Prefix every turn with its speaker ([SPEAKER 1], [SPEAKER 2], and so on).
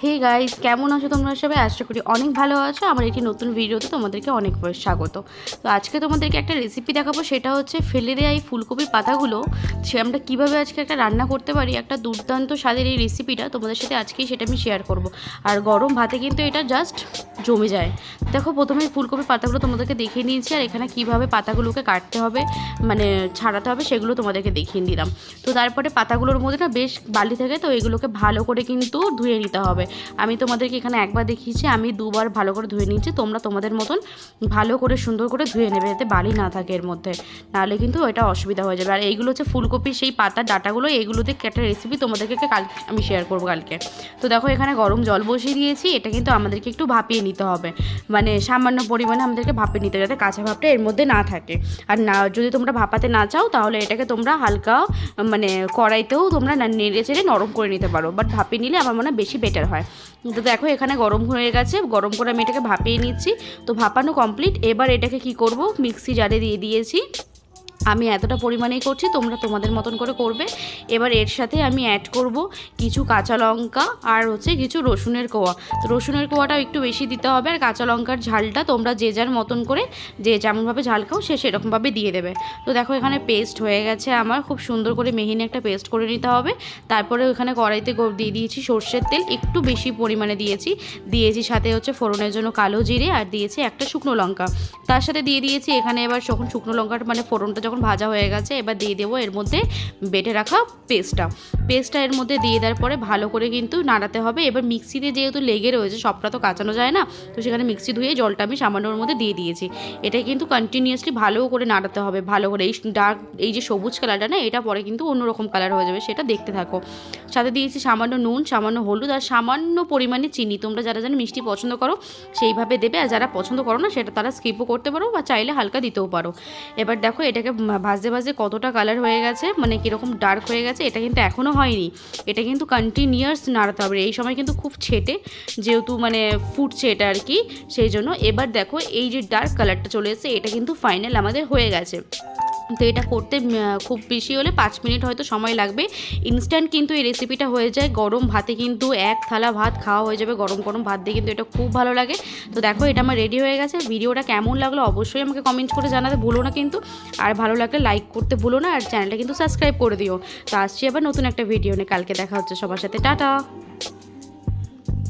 [SPEAKER 1] Hey guys, কেমন আছো তোমরা সবাই? আশা করি অনেক ভালো আছো। আমার একটি নতুন ভিডিওতে তোমাদেরকে অনেক স্বাগত। তো আজকে তোমাদেরকে একটা রেসিপি দেখাবো, সেটা হচ্ছে ফেলে দেওয়া এই ফুলকপির পাতাগুলো সে আমরা কীভাবে আজকে একটা রান্না করতে পারি। একটা দুর্দান্ত স্বাদের এই রেসিপিটা তোমাদের সাথে আজকেই সেটা আমি শেয়ার করব। আর গরম ভাতে কিন্তু এটা জাস্ট জমে যায়। দেখো, প্রথমে ফুলকপির পাতাগুলো তোমাদেরকে দেখিয়ে নিয়েছি, আর এখানে কীভাবে পাতাগুলোকে কাটতে হবে, মানে ছাড়াতে হবে, সেগুলো তোমাদেরকে দেখিয়ে দিলাম। তো তারপরে পাতাগুলোর মধ্যে না বেশ বালি থাকে, তো এগুলোকে ভালো করে কিন্তু ধুয়ে নিতে হবে। আমি তোমাদেরকে এখানে একবার দেখিয়েছি, আমি দুবার ভালো করে ধুয়ে নিয়েছি। তোমরা তোমাদের মতন ভালো করে সুন্দর করে ধুয়ে নেবে, যাতে বালি না থাকে এর মধ্যে, নাহলে কিন্তু এটা অসুবিধা হয়ে যাবে। আর এইগুলো হচ্ছে ফুলকপির সেই পাতার ডাটাগুলো, এইগুলোতে একটা রেসিপি তোমাদেরকে কাল আমি শেয়ার করবো কালকে। তো দেখো, এখানে গরম জল বসিয়ে দিয়েছি। এটা কিন্তু আমাদেরকে একটু ভাপিয়ে নিতে হবে, মানে সামান্য পরিমাণে আমাদেরকে ভাপিয়ে নিতে হবে, যাতে কাঁচা ভাবটা এর মধ্যে না থাকে। আর না, যদি তোমরা ভাপাতে না চাও তাহলে এটাকে তোমরা হালকা মানে কড়াইতেও তোমরা নেড়ে চেড়ে নরম করে নিতে পারো, বাট ভাপিয়ে নিলে আমার মনে হয় বেশি বেটার হয়। তো দেখো, এখানে গরম হয়ে গেছে, গরম করে আমি এটাকে ভাপিয়ে নিচ্ছি। তো ভাপানো কমপ্লিট। এবার এটাকে কি করব, মিক্সি জারে দিয়ে দিয়েছি। আমি এতটা পরিমাণেই করছি, তোমরা তোমাদের মতন করে করবে। এবার এর সাথে আমি অ্যাড করব কিছু কাঁচা লঙ্কা আর হচ্ছে কিছু রসুনের কোয়া। তো রসুনের কোয়াটাও একটু বেশি দিতে হবে, আর কাঁচা লঙ্কার ঝালটা তোমরা যে যার মতন করে, যে যেমনভাবে ঝাল খাও সে সেরকমভাবে দিয়ে দেবে। তো দেখো, এখানে পেস্ট হয়ে গেছে আমার, খুব সুন্দর করে মিহিনে একটা পেস্ট করে নিতে হবে। তারপরে এখানে কড়াইতে দিয়ে দিয়েছি সর্ষের তেল, একটু বেশি পরিমাণে দিয়েছি সাথে হচ্ছে ফোড়নের জন্য কালো জিরে, আর দিয়েছি একটা শুকনো লঙ্কা। তার সাথে দিয়ে দিয়েছি এখানে, এবার যখন শুকনো লঙ্কার মানে ফোড়নটা যখন ভাজা হয়ে গেছে, এবার দিয়ে দেবো এর মধ্যে বেটে রাখা পেস্টটা এর মধ্যে দিয়ে দেওয়ার পরে ভালো করে কিন্তু নাড়াতে হবে। এবার মিক্সিতে যেহেতু লেগে রয়েছে, সবটা তো কাচানো যায় না, তো সেখানে মিক্সি ধুয়ে জলটা আমি সামান্যর মধ্যে দিয়ে দিয়েছি। এটা কিন্তু কন্টিনিউয়াসলি ভালো করে নাড়াতে হবে, ভালো করে। এই যে সবুজ কালারটা না, এটা পরে কিন্তু অন্যরকম কালার হয়ে যাবে, সেটা দেখতে থাকো। সাথে দিয়েছি সামান্য নুন, সামান্য হলুদ, আর সামান্য পরিমাণে চিনি। তোমরা যারা মিষ্টি পছন্দ করো সেইভাবে দেবে, আর যারা পছন্দ করো না সেটা তারা স্কিপও করতে পারো, বা চাইলে হালকা দিতেও পারো। এবার দেখো, এটাকে ভাজতে ভাজতে কতটা কালার হয়ে গেছে, মানে কীরকম ডার্ক হয়ে গেছে। এটা কিন্তু এখনও হয়নি, এটা কিন্তু কন্টিনিউয়াস নাড়াতে হবে। এই সময় কিন্তু খুব ছেটে, যেহেতু মানে ফুটছে এটা আর কি, সেই জন্য। এবার দেখো, এই যে ডার্ক কালারটা চলে এসেছে, এটা কিন্তু ফাইনাল আমাদের হয়ে গেছে। তো এটা করতে খুব বেশি হলে 5 মিনিট হয়তো সময় লাগবে। ইনস্ট্যান্ট কিন্তু এই রেসিপিটা হয়ে যায়। গরম ভাতে কিন্তু এক থালা ভাত খাওয়া হয়ে যাবে, গরম গরম ভাত দিয়ে কিন্তু এটা খুব ভালো লাগে। তো দেখো, এটা আমার রেডি হয়ে গেছে। ভিডিওটা কেমন লাগলো অবশ্যই আমাকে কমেন্ট করে জানাতে ভুলো না কিন্তু। আর ভালো লাগলে লাইক করতে ভুলো না, আর চ্যানেলটা কিন্তু সাবস্ক্রাইব করে দিও। তো আসছি আবার নতুন একটা ভিডিও নিয়ে, কালকে দেখা হচ্ছে সবার সাথে। টাটা।